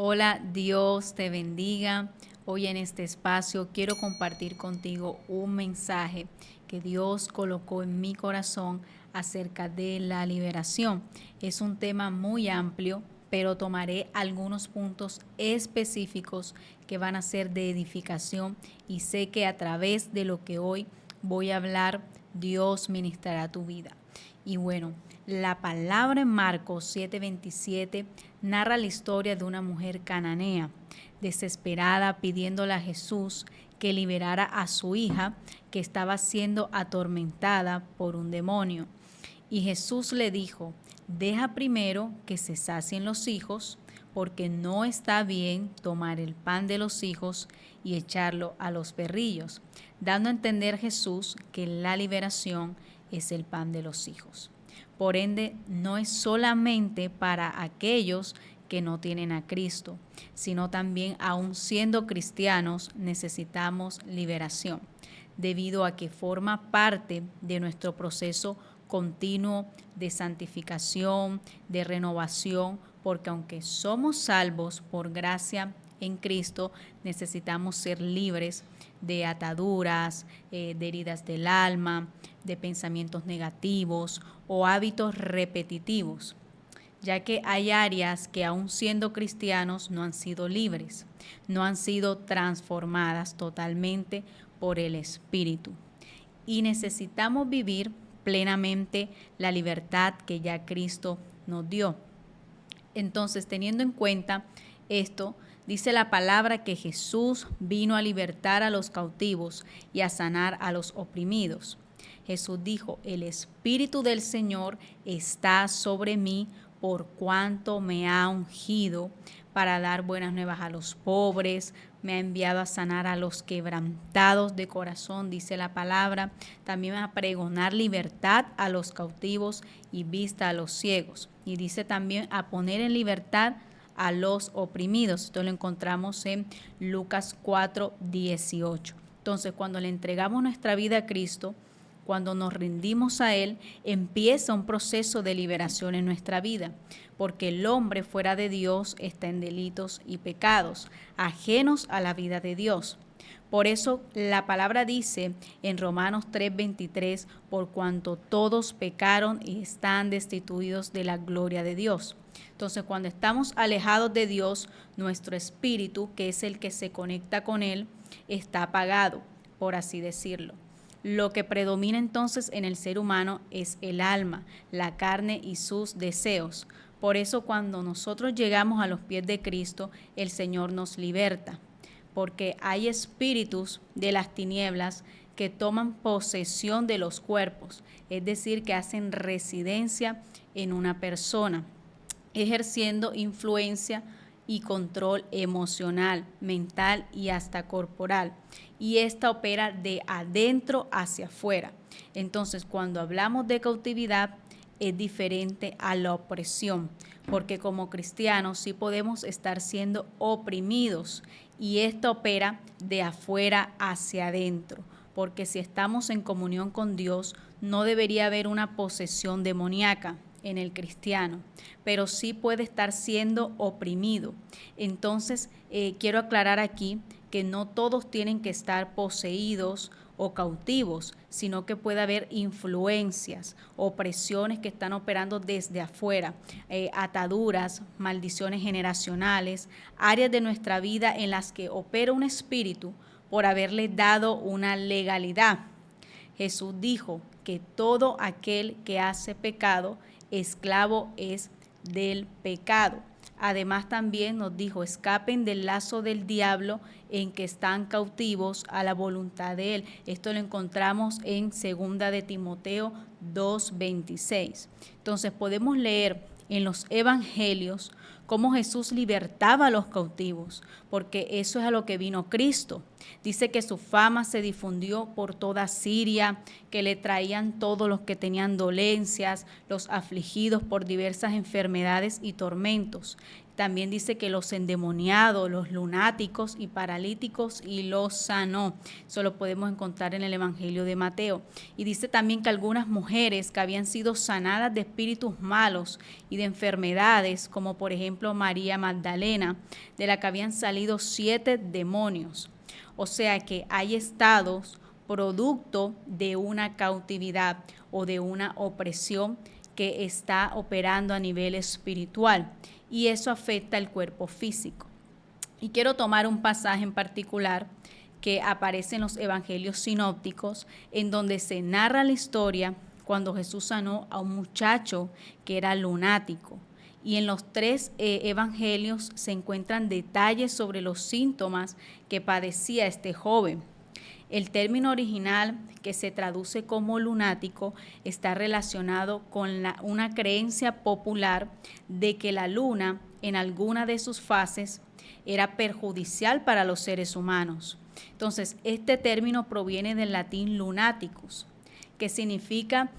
Hola, Dios te bendiga. Hoy en este espacio quiero compartir contigo un mensaje que Dios colocó en mi corazón acerca de la liberación. Es un tema muy amplio, pero tomaré algunos puntos específicos que van a ser de edificación y sé que a través de lo que hoy voy a hablar, Dios ministrará tu vida. Y bueno, la palabra en Marcos 7:27 narra la historia de una mujer cananea, desesperada, pidiéndole a Jesús que liberara a su hija, que estaba siendo atormentada por un demonio. Y Jesús le dijo: deja primero que se sacien los hijos, porque no está bien tomar el pan de los hijos y echarlo a los perrillos, dando a entender Jesús que la liberación es el pan de los hijos. Por ende, no es solamente para aquellos que no tienen a Cristo, sino también aún siendo cristianos necesitamos liberación, debido a que forma parte de nuestro proceso continuo de santificación, de renovación, porque aunque somos salvos por gracia en Cristo, necesitamos ser libres de ataduras, de heridas del alma, de pensamientos negativos o hábitos repetitivos, ya que hay áreas que aún siendo cristianos no han sido libres, no han sido transformadas totalmente por el Espíritu. Y necesitamos vivir plenamente la libertad que ya Cristo nos dio. Entonces, teniendo en cuenta esto, dice la palabra que Jesús vino a libertar a los cautivos y a sanar a los oprimidos. Jesús dijo: el Espíritu del Señor está sobre mí, por cuanto me ha ungido para dar buenas nuevas a los pobres, me ha enviado a sanar a los quebrantados de corazón, dice la palabra, también a pregonar libertad a los cautivos y vista a los ciegos. Y dice también a poner en libertad a los oprimidos. Esto lo encontramos en Lucas 4:18. Entonces, cuando le entregamos nuestra vida a Cristo, cuando nos rendimos a Él, empieza un proceso de liberación en nuestra vida, porque el hombre fuera de Dios está en delitos y pecados, ajenos a la vida de Dios. Por eso la palabra dice en Romanos 3:23, por cuanto todos pecaron y están destituidos de la gloria de Dios. Entonces, cuando estamos alejados de Dios, nuestro espíritu, que es el que se conecta con Él, está apagado, por así decirlo. Lo que predomina entonces en el ser humano es el alma, la carne y sus deseos. Por eso cuando nosotros llegamos a los pies de Cristo, el Señor nos liberta, porque hay espíritus de las tinieblas que toman posesión de los cuerpos, es decir, que hacen residencia en una persona, ejerciendo influencia y control emocional, mental y hasta corporal. Y esta opera de adentro hacia afuera. Entonces, cuando hablamos de cautividad, es diferente a la opresión, porque como cristianos sí podemos estar siendo oprimidos y esta opera de afuera hacia adentro, porque si estamos en comunión con Dios, no debería haber una posesión demoníaca en el cristiano, pero sí puede estar siendo oprimido. Entonces, quiero aclarar aquí que no todos tienen que estar poseídos o cautivos, sino que puede haber influencias, opresiones que están operando desde afuera, ataduras, maldiciones generacionales, áreas de nuestra vida en las que opera un espíritu por haberle dado una legalidad. Jesús dijo que todo aquel que hace pecado, esclavo es del pecado. Además también nos dijo: escapen del lazo del diablo en que están cautivos a la voluntad de él. Esto lo encontramos en 2 de Timoteo 2:26. Entonces podemos leer en los evangelios cómo Jesús libertaba a los cautivos, porque eso es a lo que vino Cristo. Dice que su fama se difundió por toda Siria, que le traían todos los que tenían dolencias, los afligidos por diversas enfermedades y tormentos. También dice que los endemoniados, los lunáticos y paralíticos y los sanó. Eso lo podemos encontrar en el Evangelio de Mateo. Y dice también que algunas mujeres que habían sido sanadas de espíritus malos y de enfermedades, como por ejemplo María Magdalena, de la que habían salido 7 demonios. O sea que hay estados producto de una cautividad o de una opresión que está operando a nivel espiritual, y eso afecta el cuerpo físico. Y quiero tomar un pasaje en particular que aparece en los evangelios sinópticos, en donde se narra la historia cuando Jesús sanó a un muchacho que era lunático. Y en los 3 evangelios se encuentran detalles sobre los síntomas que padecía este joven. El término original, que se traduce como lunático, está relacionado con una creencia popular de que la luna, en alguna de sus fases, era perjudicial para los seres humanos. Entonces, este término proviene del latín lunaticus, que significa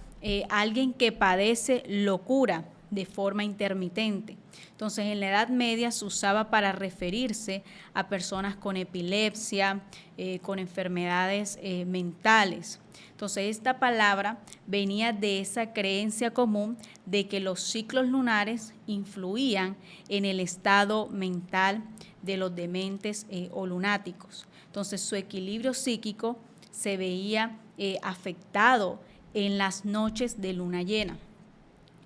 alguien que padece locura de forma intermitente. Entonces, en la Edad Media se usaba para referirse a personas con epilepsia, con enfermedades mentales. Entonces, esta palabra venía de esa creencia común de que los ciclos lunares influían en el estado mental de los dementes o lunáticos. Entonces, su equilibrio psíquico se veía afectado en las noches de luna llena.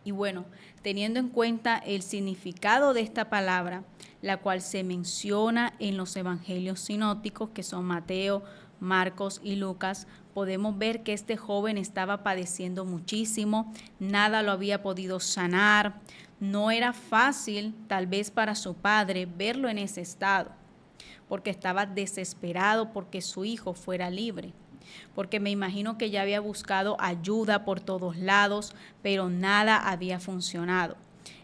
Y bueno, teniendo en cuenta el significado de esta palabra, la cual se menciona en los evangelios sinópticos, que son Mateo, Marcos y Lucas, podemos ver que este joven estaba padeciendo muchísimo, nada lo había podido sanar, no era fácil tal vez para su padre verlo en ese estado, porque estaba desesperado porque su hijo fuera libre. Porque me imagino que ya había buscado ayuda por todos lados, pero nada había funcionado.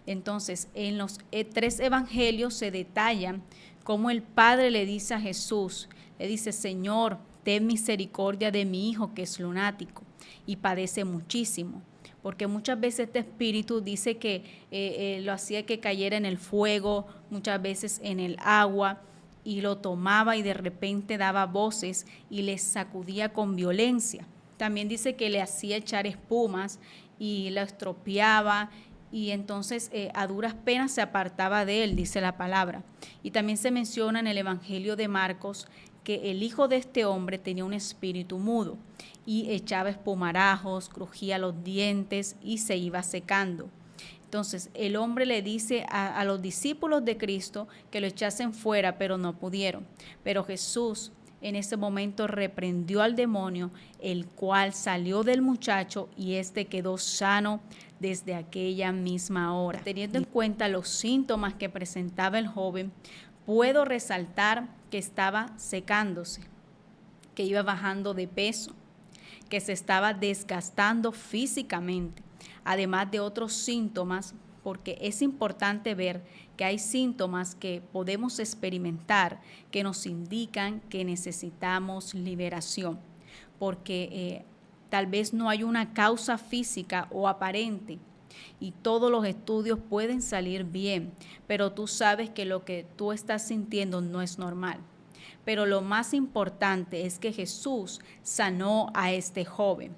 Entonces, en los 3 evangelios se detallan cómo el Padre le dice a Jesús, le dice: Señor, ten misericordia de mi hijo que es lunático y padece muchísimo. Porque muchas veces este espíritu dice que lo hacía que cayera en el fuego, muchas veces en el agua, y lo tomaba y de repente daba voces y le sacudía con violencia. También dice que le hacía echar espumas y lo estropeaba, y entonces a duras penas se apartaba de él, dice la palabra. Y también se menciona en el Evangelio de Marcos que el hijo de este hombre tenía un espíritu mudo y echaba espumarajos, crujía los dientes y se iba secando. Entonces el hombre le dice a los discípulos de Cristo que lo echasen fuera, pero no pudieron. Pero Jesús en ese momento reprendió al demonio, el cual salió del muchacho y éste quedó sano desde aquella misma hora. Teniendo en cuenta los síntomas que presentaba el joven, puedo resaltar que estaba secándose, que iba bajando de peso, que se estaba desgastando físicamente, además de otros síntomas, porque es importante ver que hay síntomas que podemos experimentar que nos indican que necesitamos liberación, porque tal vez no hay una causa física o aparente y todos los estudios pueden salir bien, pero tú sabes que lo que tú estás sintiendo no es normal. Pero lo más importante es que Jesús sanó a este joven.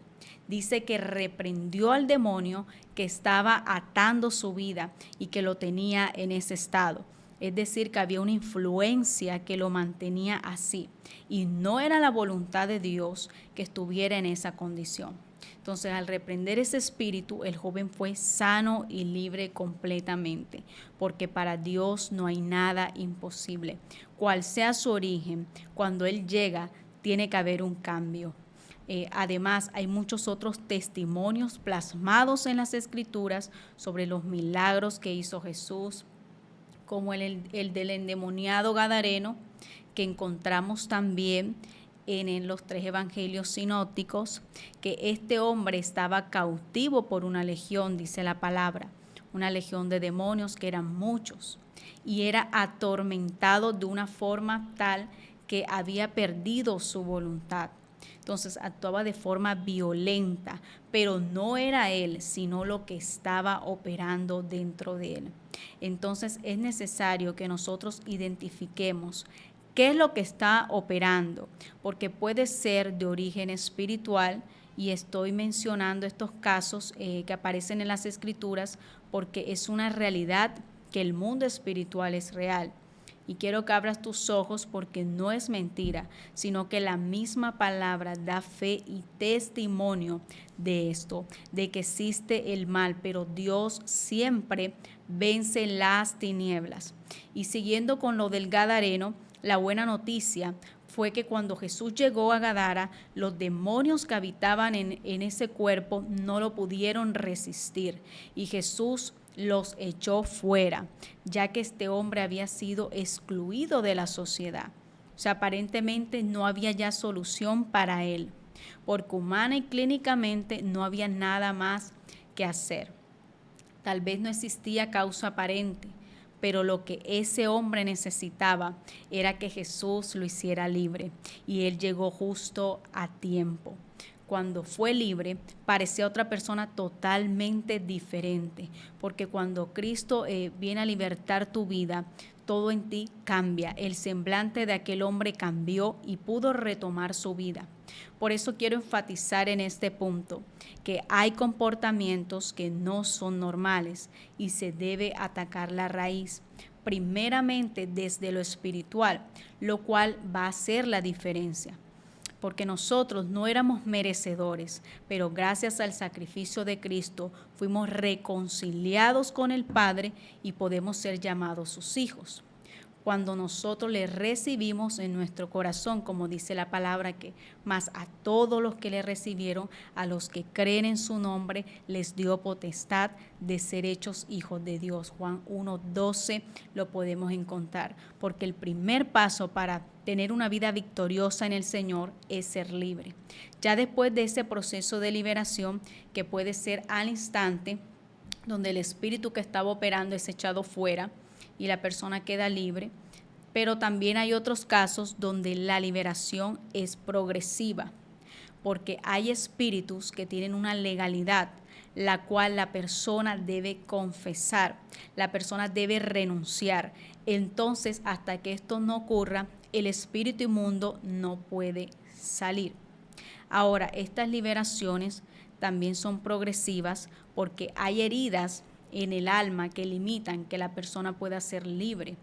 Dice que reprendió al demonio que estaba atando su vida y que lo tenía en ese estado. Es decir, que había una influencia que lo mantenía así y no era la voluntad de Dios que estuviera en esa condición. Entonces, al reprender ese espíritu, el joven fue sano y libre completamente, porque para Dios no hay nada imposible. Cual sea su origen, cuando Él llega, tiene que haber un cambio. Además, hay muchos otros testimonios plasmados en las Escrituras sobre los milagros que hizo Jesús, como el del endemoniado gadareno, que encontramos también en los 3 evangelios sinópticos, que este hombre estaba cautivo por una legión, dice la palabra, una legión de demonios que eran muchos, y era atormentado de una forma tal que había perdido su voluntad. Entonces actuaba de forma violenta, pero no era él, sino lo que estaba operando dentro de él. Entonces es necesario que nosotros identifiquemos qué es lo que está operando, porque puede ser de origen espiritual, y estoy mencionando estos casos que aparecen en las Escrituras porque es una realidad que el mundo espiritual es real. Y quiero que abras tus ojos porque no es mentira, sino que la misma palabra da fe y testimonio de esto, de que existe el mal, pero Dios siempre vence las tinieblas. Y siguiendo con lo del Gadareno, la buena noticia fue que cuando Jesús llegó a Gadara, los demonios que habitaban en ese cuerpo no lo pudieron resistir y Jesús los echó fuera, ya que este hombre había sido excluido de la sociedad. O sea, aparentemente no había ya solución para él, porque humana y clínicamente no había nada más que hacer. Tal vez no existía causa aparente, pero lo que ese hombre necesitaba era que Jesús lo hiciera libre, y él llegó justo a tiempo. Cuando fue libre, parecía otra persona totalmente diferente, porque cuando Cristo viene a libertar tu vida, todo en ti cambia. El semblante de aquel hombre cambió y pudo retomar su vida. Por eso quiero enfatizar en este punto que hay comportamientos que no son normales y se debe atacar la raíz, primeramente desde lo espiritual, lo cual va a hacer la diferencia. Porque nosotros no éramos merecedores, pero gracias al sacrificio de Cristo fuimos reconciliados con el Padre y podemos ser llamados sus hijos. Cuando nosotros le recibimos en nuestro corazón, como dice la palabra, que más a todos los que le recibieron, a los que creen en su nombre, les dio potestad de ser hechos hijos de Dios. Juan 1:12 lo podemos encontrar, porque el primer paso para tener una vida victoriosa en el Señor es ser libre. Ya después de ese proceso de liberación, que puede ser al instante, donde el espíritu que estaba operando es echado fuera, y la persona queda libre, pero también hay otros casos donde la liberación es progresiva, porque hay espíritus que tienen una legalidad, la cual la persona debe confesar, la persona debe renunciar. Entonces, hasta que esto no ocurra, el espíritu inmundo no puede salir. Ahora, estas liberaciones también son progresivas porque hay heridas en el alma que limitan que la persona pueda ser libre,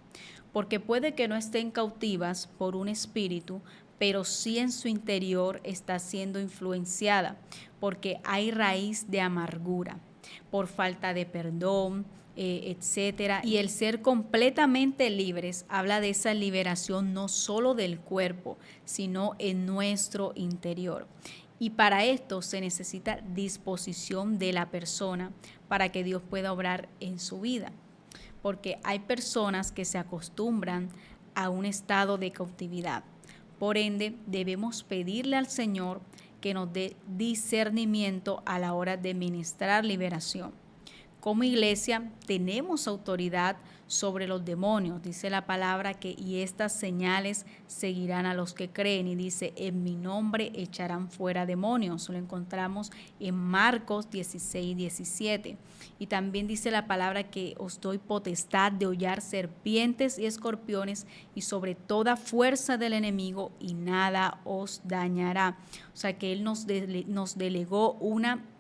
porque puede que no estén cautivas por un espíritu, pero sí en su interior está siendo influenciada, porque hay raíz de amargura, por falta de perdón, etcétera. Y el ser completamente libres habla de esa liberación no solo del cuerpo, sino en nuestro interior. Y para esto se necesita disposición de la persona para que Dios pueda obrar en su vida. Porque hay personas que se acostumbran a un estado de cautividad. Por ende, debemos pedirle al Señor que nos dé discernimiento a la hora de ministrar liberación. Como iglesia tenemos autoridad sobre los demonios. Dice la palabra que y estas señales seguirán a los que creen, y dice en mi nombre echarán fuera demonios. Lo encontramos en Marcos 16:17. Y también dice la palabra que os doy potestad de hollar serpientes y escorpiones y sobre toda fuerza del enemigo y nada os dañará. O sea que Él nos delegó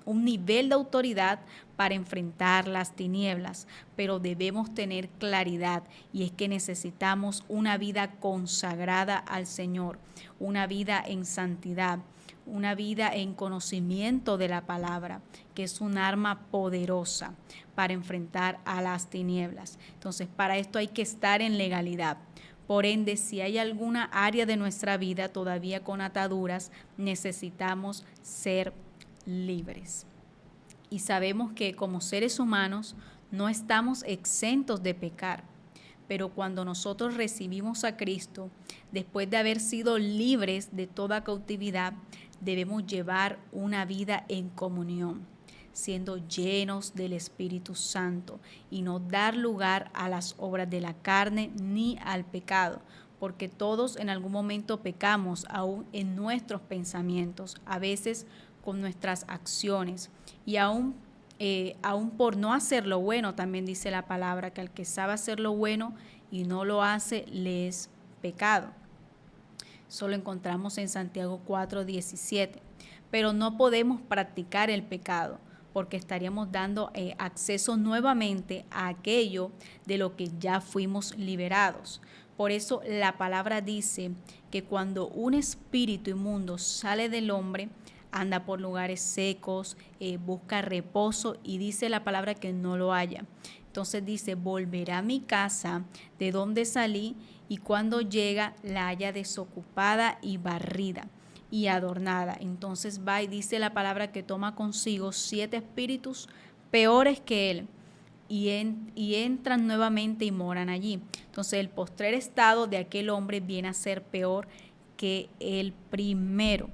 un nivel de autoridad para enfrentar las tinieblas, pero debemos tener claridad, y es que necesitamos una vida consagrada al Señor, una vida en santidad, una vida en conocimiento de la palabra, que es un arma poderosa para enfrentar a las tinieblas. Entonces, para esto hay que estar en legalidad. Por ende, si hay alguna área de nuestra vida todavía con ataduras, necesitamos ser libres. Y sabemos que como seres humanos no estamos exentos de pecar, pero cuando nosotros recibimos a Cristo, después de haber sido libres de toda cautividad, debemos llevar una vida en comunión, siendo llenos del Espíritu Santo y no dar lugar a las obras de la carne ni al pecado, porque todos en algún momento pecamos, aún en nuestros pensamientos, a veces con nuestras acciones, y aún por no hacer lo bueno, también dice la palabra que al que sabe hacer lo bueno y no lo hace, le es pecado. Eso lo encontramos en Santiago 4:17. Pero no podemos practicar el pecado porque estaríamos dando acceso nuevamente a aquello de lo que ya fuimos liberados. Por eso la palabra dice que cuando un espíritu inmundo sale del hombre, anda por lugares secos, busca reposo, y dice la palabra que no lo halla. Entonces dice, volverá a mi casa de donde salí, y cuando llega la halla desocupada y barrida y adornada. Entonces va y dice la palabra que toma consigo 7 espíritus peores que él, y entran nuevamente y moran allí. Entonces el postrer estado de aquel hombre viene a ser peor que el primero.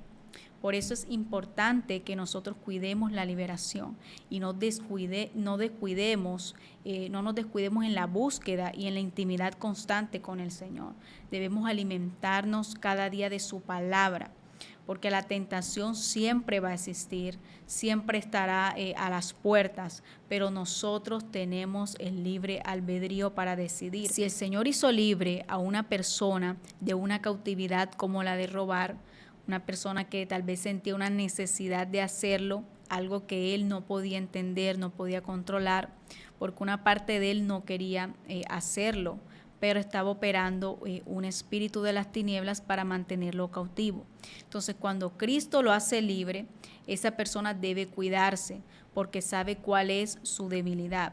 Por eso es importante que nosotros cuidemos la liberación y no nos descuidemos en la búsqueda y en la intimidad constante con el Señor. Debemos alimentarnos cada día de su palabra, porque la tentación siempre va a existir, siempre estará a las puertas, pero nosotros tenemos el libre albedrío para decidir. Si el Señor hizo libre a una persona de una cautividad como la de robar, una persona que tal vez sentía una necesidad de hacerlo, algo que él no podía entender, no podía controlar, porque una parte de él no quería hacerlo, pero estaba operando un espíritu de las tinieblas para mantenerlo cautivo. Entonces, cuando Cristo lo hace libre, esa persona debe cuidarse porque sabe cuál es su debilidad.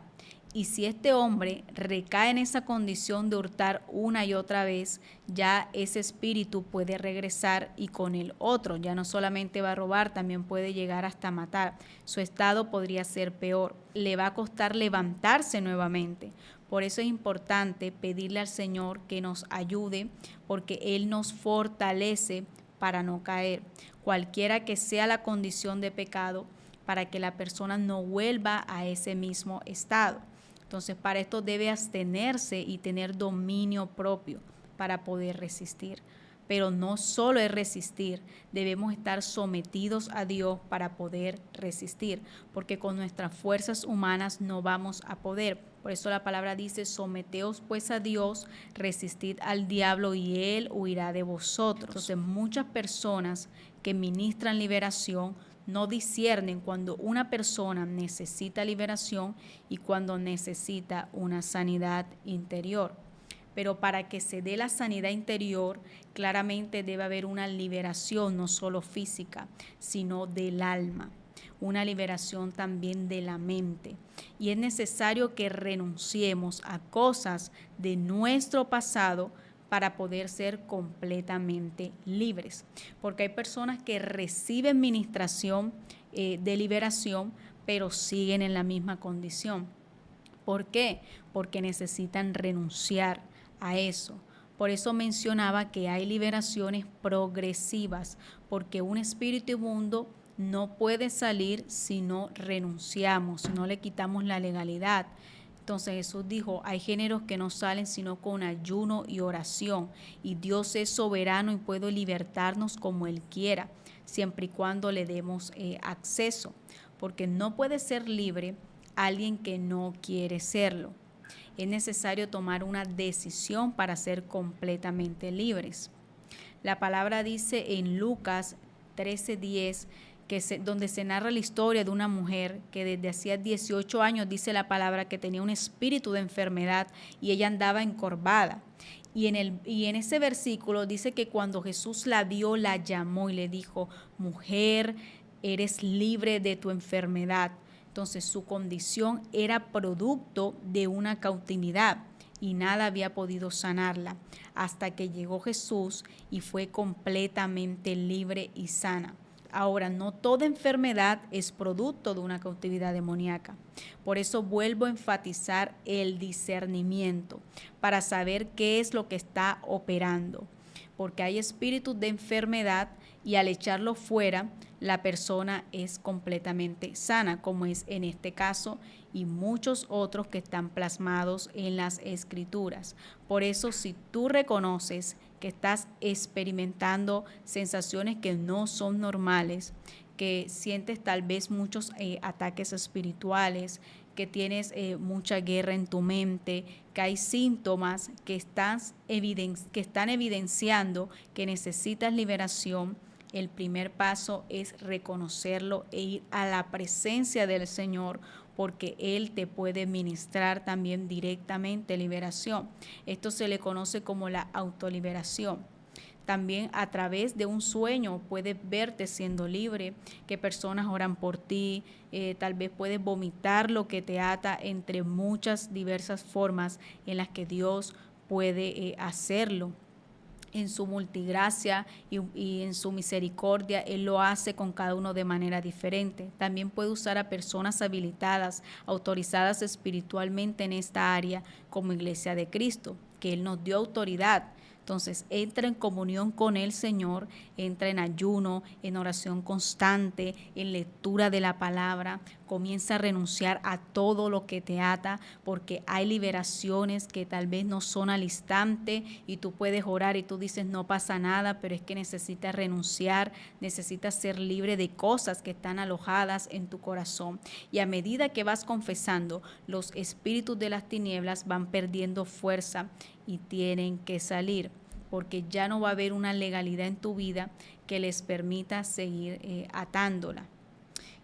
Y si este hombre recae en esa condición de hurtar una y otra vez, ya ese espíritu puede regresar, y con el otro ya no solamente va a robar, también puede llegar hasta matar. Su estado podría ser peor. Le va a costar levantarse nuevamente. Por eso es importante pedirle al Señor que nos ayude, porque Él nos fortalece para no caer, cualquiera que sea la condición de pecado, para que la persona no vuelva a ese mismo estado. Entonces, para esto debe abstenerse y tener dominio propio para poder resistir. Pero no solo es resistir, debemos estar sometidos a Dios para poder resistir, porque con nuestras fuerzas humanas no vamos a poder. Por eso la palabra dice, someteos pues a Dios, resistid al diablo y él huirá de vosotros. Entonces, muchas personas que ministran liberación no disciernen cuando una persona necesita liberación y cuando necesita una sanidad interior. Pero para que se dé la sanidad interior, claramente debe haber una liberación no solo física, sino del alma, una liberación también de la mente. Y es necesario que renunciemos a cosas de nuestro pasado para poder ser completamente libres. Porque hay personas que reciben ministración de liberación, pero siguen en la misma condición. ¿Por qué? Porque necesitan renunciar a eso. Por eso mencionaba que hay liberaciones progresivas, porque un espíritu inmundo no puede salir si no renunciamos, si no le quitamos la legalidad. Entonces Jesús dijo, hay géneros que no salen sino con ayuno y oración, y Dios es soberano y puede libertarnos como Él quiera, siempre y cuando le demos acceso, porque no puede ser libre alguien que no quiere serlo. Es necesario tomar una decisión para ser completamente libres. La palabra dice en Lucas 13:10, donde se narra la historia de una mujer que desde hacía 18 años, dice la palabra, que tenía un espíritu de enfermedad y ella andaba encorvada. Y en ese versículo dice que cuando Jesús la vio, la llamó y le dijo, mujer, eres libre de tu enfermedad. Entonces su condición era producto de una cautividad y nada había podido sanarla hasta que llegó Jesús y fue completamente libre y sana. Ahora, no toda enfermedad es producto de una cautividad demoníaca. Por eso vuelvo a enfatizar el discernimiento para saber qué es lo que está operando. Porque hay espíritus de enfermedad y al echarlo fuera, la persona es completamente sana, como es en este caso, y muchos otros que están plasmados en las Escrituras. Por eso, si tú reconoces que estás experimentando sensaciones que no son normales, que sientes tal vez muchos ataques espirituales, que tienes mucha guerra en tu mente, que hay síntomas que están evidenciando que necesitas liberación, el primer paso es reconocerlo e ir a la presencia del Señor, porque Él te puede ministrar también directamente liberación. Esto se le conoce como la autoliberación. También a través de un sueño puedes verte siendo libre, que personas oran por ti, tal vez puedes vomitar lo que te ata, entre muchas diversas formas en las que Dios puede hacerlo. En su multigracia y en su misericordia, Él lo hace con cada uno de manera diferente. También puede usar a personas habilitadas, autorizadas espiritualmente en esta área, como Iglesia de Cristo, que Él nos dio autoridad. Entonces, entra en comunión con el Señor, entra en ayuno, en oración constante, en lectura de la palabra, comienza a renunciar a todo lo que te ata, porque hay liberaciones que tal vez no son al instante y tú puedes orar y tú dices no pasa nada, pero es que necesitas renunciar, necesitas ser libre de cosas que están alojadas en tu corazón. Y a medida que vas confesando, los espíritus de las tinieblas van perdiendo fuerza y tienen que salir, porque ya no va a haber una legalidad en tu vida que les permita seguir atándola.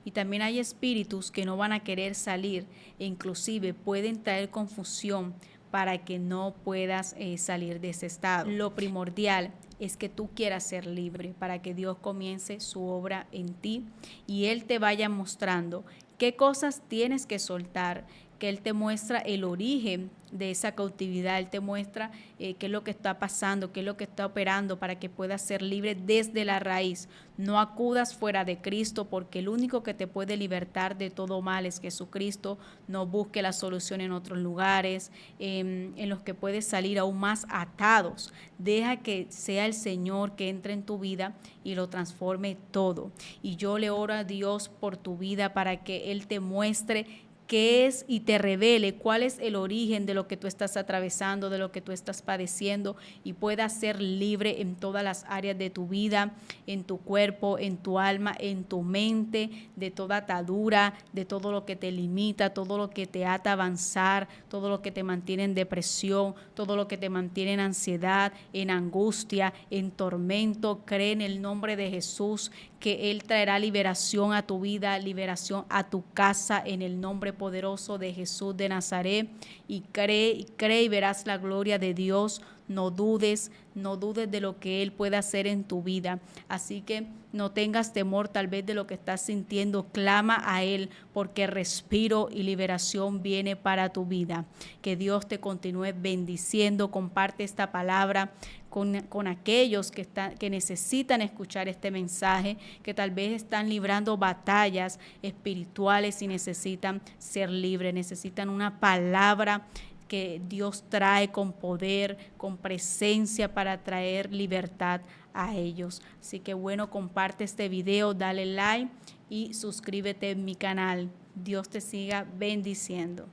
Y también hay espíritus que no van a querer salir e inclusive pueden traer confusión para que no puedas salir de ese estado. Lo primordial es que tú quieras ser libre para que Dios comience su obra en ti y Él te vaya mostrando qué cosas tienes que soltar, que Él te muestra el origen de esa cautividad, Él te muestra qué es lo que está pasando, qué es lo que está operando para que puedas ser libre desde la raíz. No acudas fuera de Cristo, porque el único que te puede libertar de todo mal es Jesucristo. No busque la solución en otros lugares, en los que puedes salir aún más atados. Deja que sea el Señor que entre en tu vida y lo transforme todo. Y yo le oro a Dios por tu vida para que Él te muestre qué es y te revele cuál es el origen de lo que tú estás atravesando, de lo que tú estás padeciendo y puedas ser libre en todas las áreas de tu vida, en tu cuerpo, en tu alma, en tu mente, de toda atadura, de todo lo que te limita, todo lo que te ata a avanzar, todo lo que te mantiene en depresión, todo lo que te mantiene en ansiedad, en angustia, en tormento. Cree en el nombre de Jesús que Él traerá liberación a tu vida, liberación a tu casa, en el nombre poderoso de Jesús de Nazaret. Y cree y verás la gloria de Dios. No dudes de lo que Él puede hacer en tu vida. Así que no tengas temor tal vez de lo que estás sintiendo. Clama a Él, porque respiro y liberación viene para tu vida. Que Dios te continúe bendiciendo. Comparte esta palabra con aquellos que necesitan escuchar este mensaje, que tal vez están librando batallas espirituales y necesitan ser libres, necesitan una palabra que Dios trae con poder, con presencia para traer libertad a ellos. Así que bueno, comparte este video, dale like y suscríbete en mi canal. Dios te siga bendiciendo.